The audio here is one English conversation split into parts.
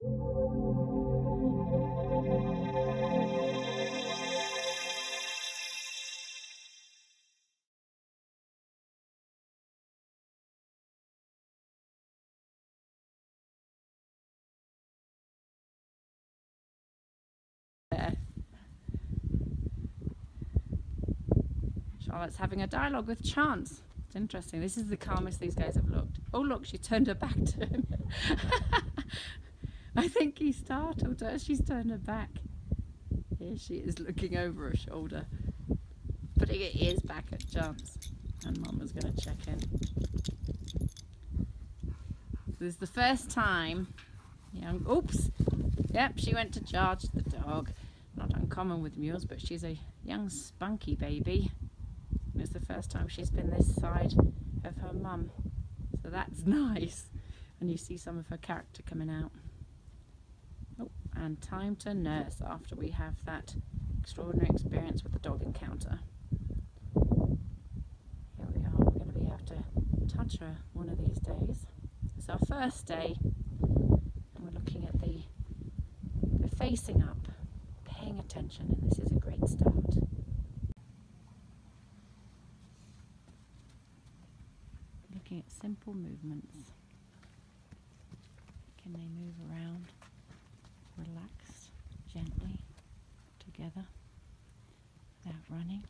Charlotte's having a dialogue with Chance. It's interesting. This is the calmest these guys have looked. Oh look, she turned her back to him. I think he startled her. She's turned her back. Here she is looking over her shoulder, putting her ears back at Chance. And Mama's going to check in. This is the first time oops, yep, she went to charge the dog. Not uncommon with mules, but she's a young spunky baby. It's the first time she's been this side of her mum, so that's nice. And you see some of her character coming out. Oh, and time to nurse after we have that extraordinary experience with the dog encounter. Here we are, we're going to be able to touch her one of these days. It's our first day, and we're looking at the facing up, paying attention, and this is a great start. Looking at simple movements. Can they move around, relaxed, gently, together, without running?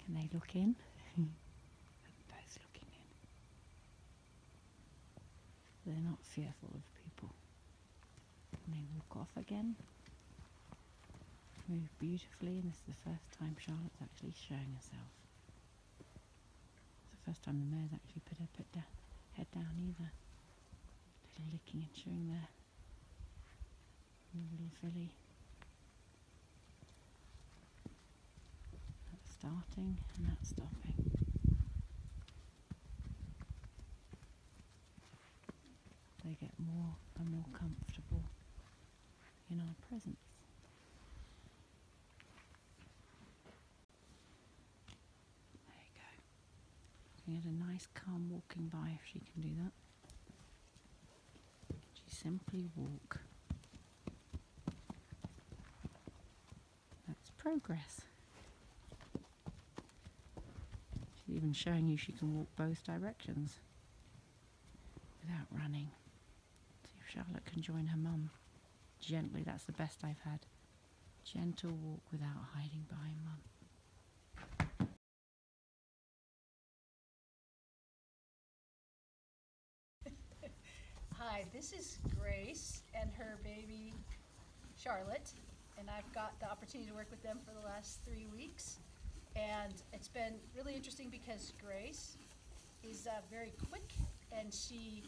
Can they look in? Both looking in. They're not fearful of people. Can they walk off again? Move beautifully, and this is the first time Charlotte's actually showing herself. It's the first time the mare's actually put her head down either. A little licking and chewing there. And the little filly. That's starting and that's stopping. They get more and more comfortable in our presence. There you go. Looking at a nice calm walking by if she can do that. She simply walk. That's progress. She's even showing you she can walk both directions without running. See if Charlotte can join her mum. Gently, that's the best I've had. Gentle walk without hiding behind mum. Hi, this is Grace and her baby Charlotte, and I've got the opportunity to work with them for the last 3 weeks, and it's been really interesting because Grace is very quick, and she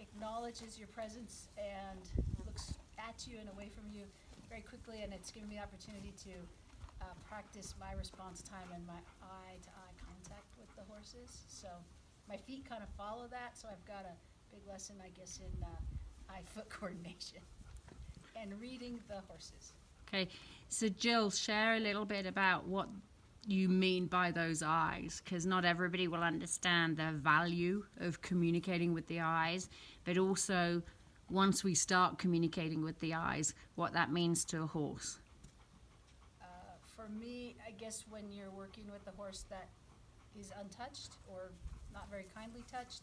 acknowledges your presence and looks at you and away from you very quickly, and it's given me the opportunity to practice my response time and my eye-to-eye contact with the horses. So my feet kind of follow that, so I've got a big lesson, I guess, in eye-foot coordination and reading the horses. Okay, so Jill, share a little bit about what you mean by those eyes, because not everybody will understand the value of communicating with the eyes, but also once we start communicating with the eyes, what that means to a horse. For me, I guess when you're working with a horse that is untouched or not very kindly touched,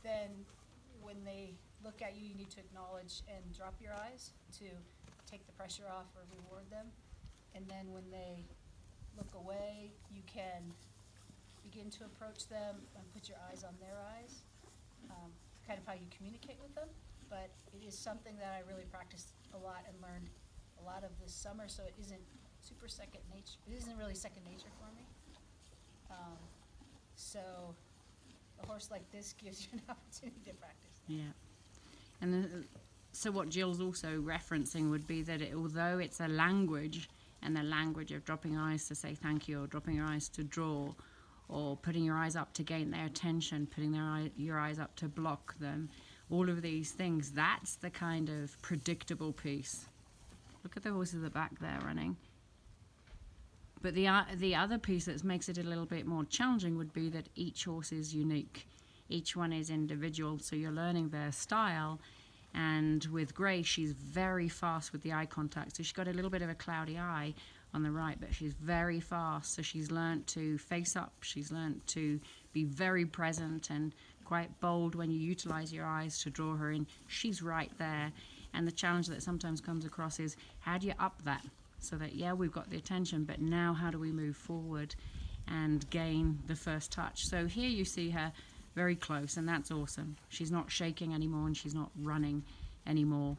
then when they look at you, you need to acknowledge and drop your eyes to take the pressure off or reward them. And then when they look away, you can begin to approach them and put your eyes on their eyes. Kind of how you communicate with them. But it is something that I really practiced a lot and learned a lot of this summer, so it isn't super second nature. It isn't really second nature for me. So a horse like this gives you an opportunity to practice. Yeah. And so what Jill's also referencing would be that although it's a language, and the language of dropping your eyes to say thank you, or dropping your eyes to draw, or putting your eyes up to gain their attention, putting your eyes up to block them, all of these things, that's the kind of predictable piece. Look at the horses at the back there running. But the other piece that makes it a little bit more challenging would be that each horse is unique. Each one is individual, so you're learning their style. And with Grace, she's very fast with the eye contact. So she's got a little bit of a cloudy eye on the right, but she's very fast. So she's learnt to face up. She's learnt to be very present and quite bold when you utilize your eyes to draw her in. She's right there. And the challenge that sometimes comes across is, how do you up that? So that, yeah, we've got the attention, but now how do we move forward and gain the first touch? So here you see her very close, and that's awesome. She's not shaking anymore, and she's not running anymore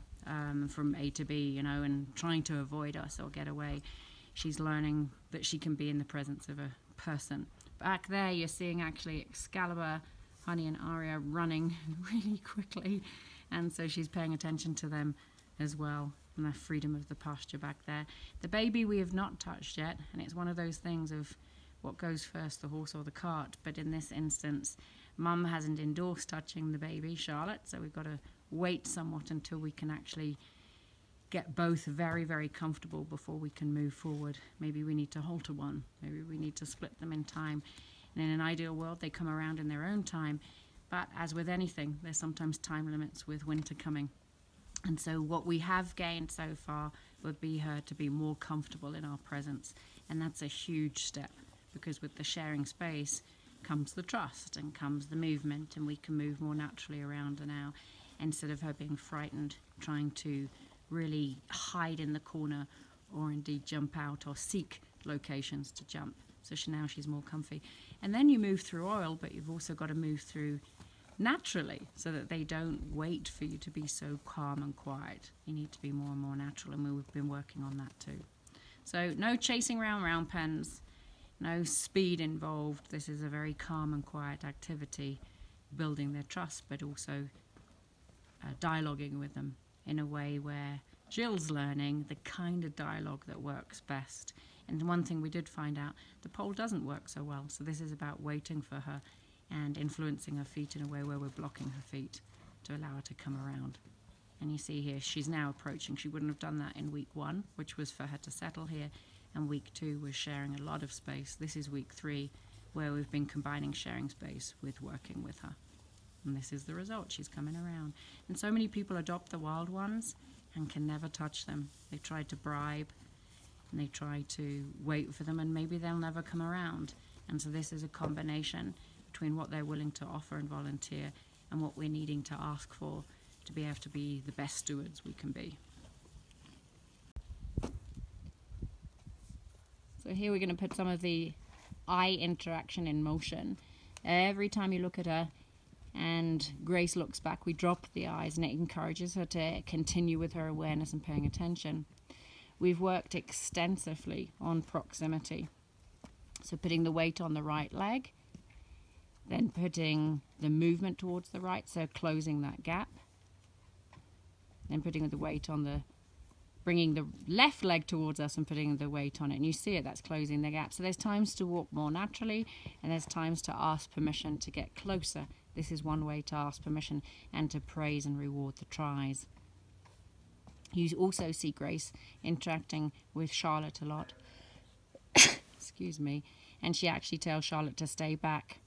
from A to B, you know, and trying to avoid us or get away. She's learning that she can be in the presence of a person. Back there, you're seeing actually Excalibur, Honey, and Aria running really quickly, and so she's paying attention to them as well, and the freedom of the pasture back there. The baby we have not touched yet, and it's one of those things of what goes first, the horse or the cart, but in this instance, Mum hasn't endorsed touching the baby, Charlotte, so we've got to wait somewhat until we can actually get both very, very comfortable before we can move forward. Maybe we need to halter one. Maybe we need to split them in time. And in an ideal world, they come around in their own time. But as with anything, there's sometimes time limits with winter coming. And so what we have gained so far would be her to be more comfortable in our presence. And that's a huge step, because with the sharing space comes the trust and comes the movement, and we can move more naturally around her now, instead of her being frightened, trying to really hide in the corner or indeed jump out or seek locations to jump. So now she's more comfy. And then you move through oil, but you've also got to move through naturally, so that they don't wait for you to be so calm and quiet. You need to be more and more natural, and we've been working on that too. So no chasing round pens, no speed involved. This is a very calm and quiet activity, building their trust, but also dialoguing with them in a way where Jill's learning the kind of dialogue that works best. And one thing we did find out, the pole doesn't work so well, so this is about waiting for her and influencing her feet in a way where we're blocking her feet to allow her to come around. And you see here, she's now approaching. She wouldn't have done that in week 1, which was for her to settle here, and week 2 was sharing a lot of space. This is week 3, where we've been combining sharing space with working with her. And this is the result. She's coming around. And so many people adopt the wild ones and can never touch them. They try to bribe, and they try to wait for them, and maybe they'll never come around. And so this is a combination between what they're willing to offer and volunteer and what we're needing to ask for to be able to be the best stewards we can be. So here we're going to put some of the eye interaction in motion. Every time you look at her and Grace looks back, we drop the eyes, and it encourages her to continue with her awareness and paying attention. We've worked extensively on proximity. So putting the weight on the right leg, then putting the movement towards the right, so closing that gap. Then putting the weight on the, bringing the left leg towards us and putting the weight on it. And you see it, that's closing the gap. So there's times to walk more naturally, and there's times to ask permission to get closer. This is one way to ask permission and to praise and reward the tries. You also see Grace interacting with Charlotte a lot. Excuse me. And she actually tells Charlotte to stay back.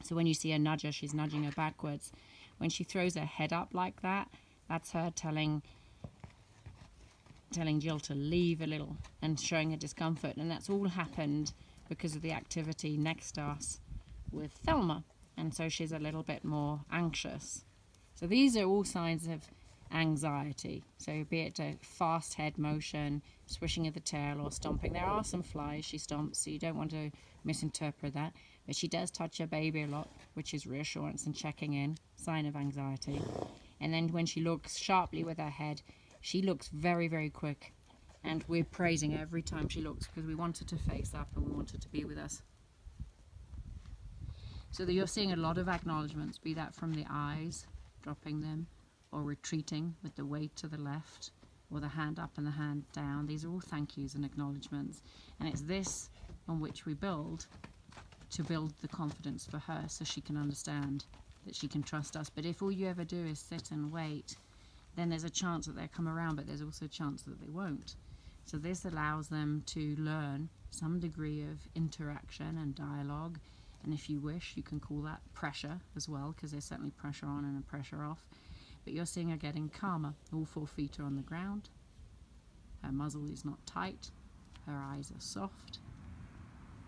So when you see her nudge her, she's nudging her backwards. When she throws her head up like that, that's her telling Jill to leave a little and showing her discomfort. And that's all happened because of the activity next to us with Thelma. And so she's a little bit more anxious. So these are all signs of anxiety. So be it a fast head motion, swishing of the tail, or stomping. There are some flies she stomps, so you don't want to misinterpret that. But she does touch her baby a lot, which is reassurance and checking in, sign of anxiety. And then when she looks sharply with her head, she looks very, very quick. And we're praising every time she looks, because we want her to face up and we want her to be with us. So that you're seeing a lot of acknowledgements, be that from the eyes, dropping them, or retreating with the weight to the left, or the hand up and the hand down. These are all thank yous and acknowledgements. And it's this on which we build to build the confidence for her, so she can understand that she can trust us. But if all you ever do is sit and wait, then there's a chance that they'll come around, but there's also a chance that they won't. So this allows them to learn some degree of interaction and dialogue And if you wish, you can call that pressure as well, because there's certainly pressure on and a pressure off. But you're seeing her getting calmer. All 4 feet are on the ground. Her muzzle is not tight. Her eyes are soft.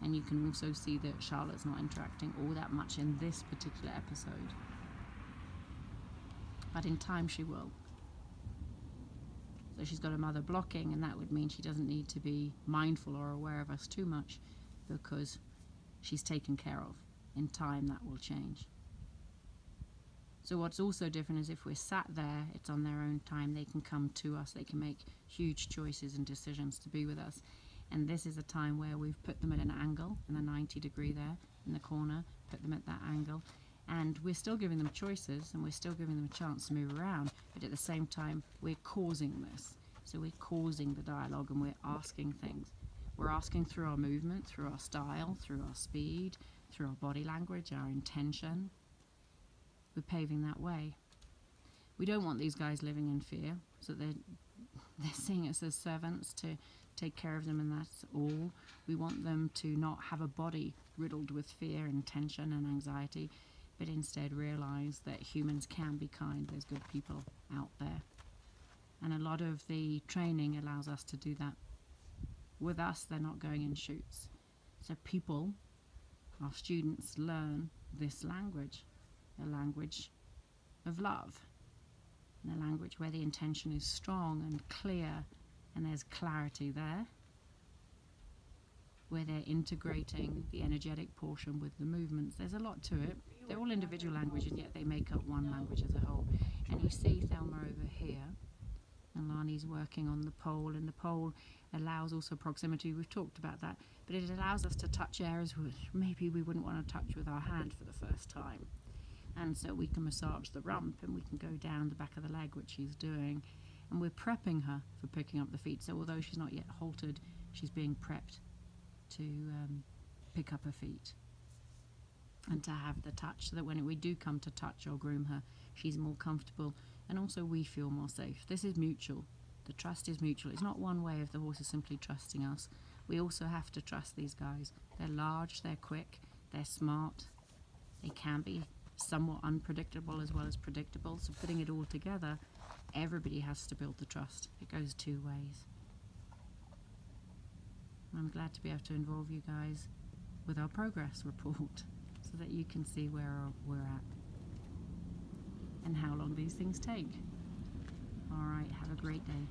And you can also see that Charlotte's not interacting all that much in this particular episode. But in time she will. So she's got her mother blocking, and that would mean she doesn't need to be mindful or aware of us too much, because she's taken care of. In time that will change. So what's also different is if we're sat there, it's on their own time, they can come to us, they can make huge choices and decisions to be with us. And this is a time where we've put them at an angle, in the 90 degree there, in the corner, put them at that angle. And we're still giving them choices, and we're still giving them a chance to move around, but at the same time, we're causing this. So we're causing the dialogue, and we're asking things. We're asking through our movement, through our style, through our speed, through our body language, our intention. We're paving that way. We don't want these guys living in fear, so they're seeing us as servants to take care of them, and that's all. We want them to not have a body riddled with fear and tension and anxiety, but instead realize that humans can be kind. There's good people out there. And a lot of the training allows us to do that. With us, they're not going in shoots. So people, our students, learn this language, a language of love, and a language where the intention is strong and clear, and there's clarity there, where they're integrating the energetic portion with the movements. There's a lot to it. They're all individual languages, yet they make up one language as a whole. And you see Thelma over here, and Lani's working on the pole, and the pole allows also proximity. We've talked about that, but it allows us to touch areas which maybe we wouldn't want to touch with our hand for the first time. And so we can massage the rump, and we can go down the back of the leg, which she's doing, and we're prepping her for picking up the feet. So although she's not yet halted, she's being prepped to pick up her feet and to have the touch, so that when we do come to touch or groom her, she's more comfortable, and also we feel more safe. This is mutual. The trust is mutual. It's not one way if the horse is simply trusting us. We also have to trust these guys. They're large, they're quick, they're smart, they can be somewhat unpredictable as well as predictable. So putting it all together, everybody has to build the trust. It goes 2 ways. I'm glad to be able to involve you guys with our progress report, so that you can see where we're at and how long these things take. All right, have a great day.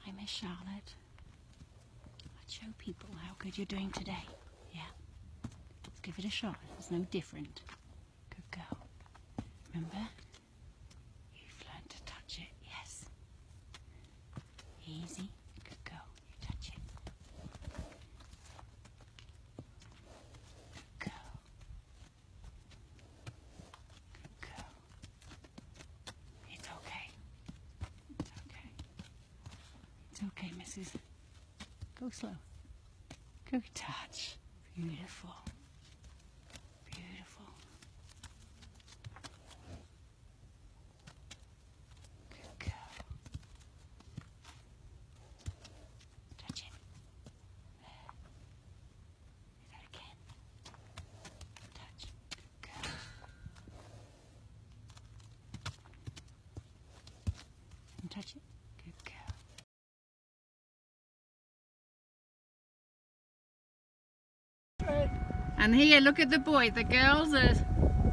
Hi, Miss Charlotte. Let's show people how good you're doing today. Yeah, let's give it a shot. It's no different. Good girl. Remember? You've learned to touch it. Yes. Easy. Good girl. You touch it. Good girl. Good girl. It's okay. It's okay. It's okay, Mrs. Go slow. Good touch. Beautiful. Beautiful. Good girl. Touch it. There. Do that again. Touch. Good girl. And touch it. Good girl. And here, look at the boy. The girls are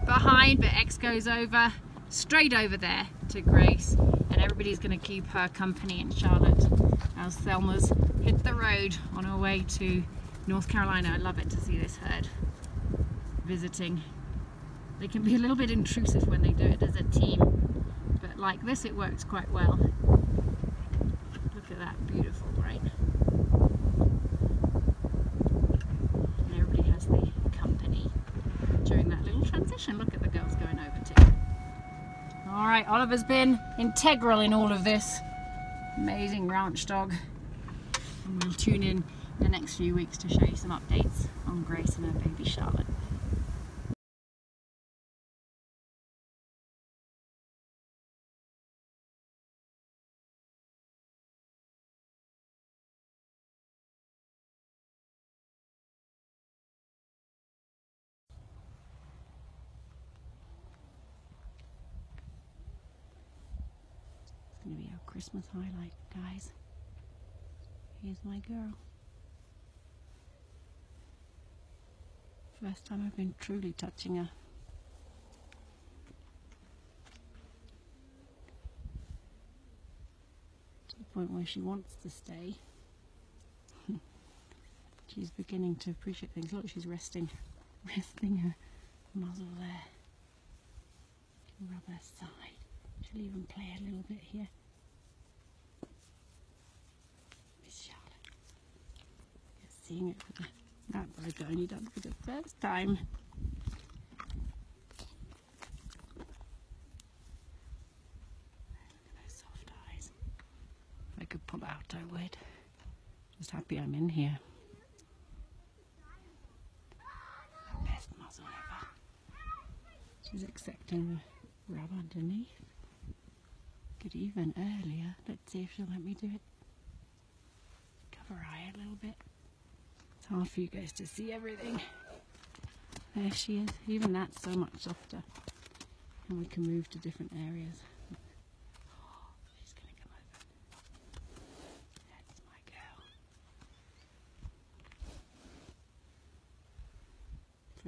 behind, but X goes over, straight over there to Grace. And everybody's going to keep her company in Charlotte as Thelma's hit the road on her way to North Carolina. I love it to see this herd visiting. They can be a little bit intrusive when they do it as a team, but like this it works quite well. Look at that, beautiful, right? During that little transition. Look at the girls going over too. Alright, Oliver's been integral in all of this. Amazing ranch dog. And we'll tune in the next few weeks to show you some updates on Grace and her baby Charlotte. Christmas highlight, guys. Here's my girl. First time I've been truly touching her. To the point where she wants to stay. She's beginning to appreciate things. Look, she's resting her muzzle there. She can rub her side. She'll even play a little bit here. Miss Charlotte. You're seeing it for that I've only done for the first time. Look at those soft eyes. If I could pull out, I would. Just happy I'm in here. Best muzzle ever. She's accepting the rub underneath. Could even earlier. Let's see if she'll let me do it. Cover her eye a little bit. It's hard for you guys to see everything. There she is. Even that's so much softer. And we can move to different areas. Oh, she's going to come over. That's my girl.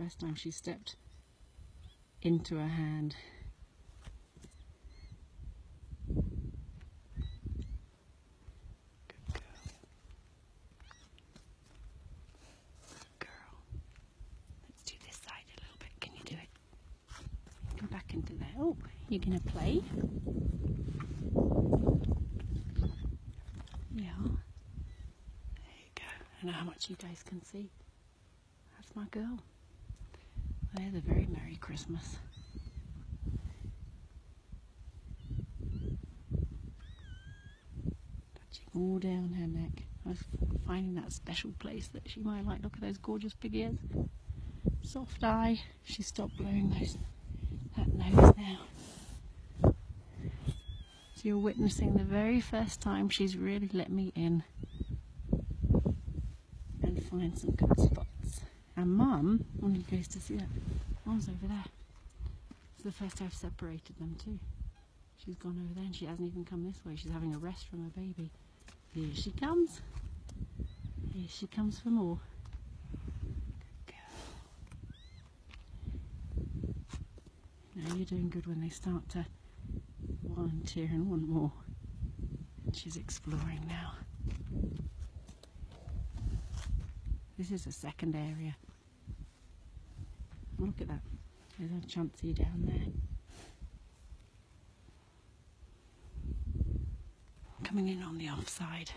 First time she stepped into her hand. Back into there. Oh, you're going to play? Yeah. There you go. I don't know how much you guys can see. That's my girl. There's a very Merry Christmas. Touching all down her neck. I was finding that special place that she might like. Look at those gorgeous big ears. Soft eye. She stopped blowing that nose now. So you're witnessing the very first time she's really let me in and find some good spots. And Mum, when he goes to see that, Mum's over there. It's the first I've separated them too. She's gone over there and she hasn't even come this way. She's having a rest from her baby. Here she comes. Here she comes for more. Now you're doing good when they start to volunteer and want more. And she's exploring now. This is a second area. Look at that. There's a Chauncey down there. Coming in on the offside.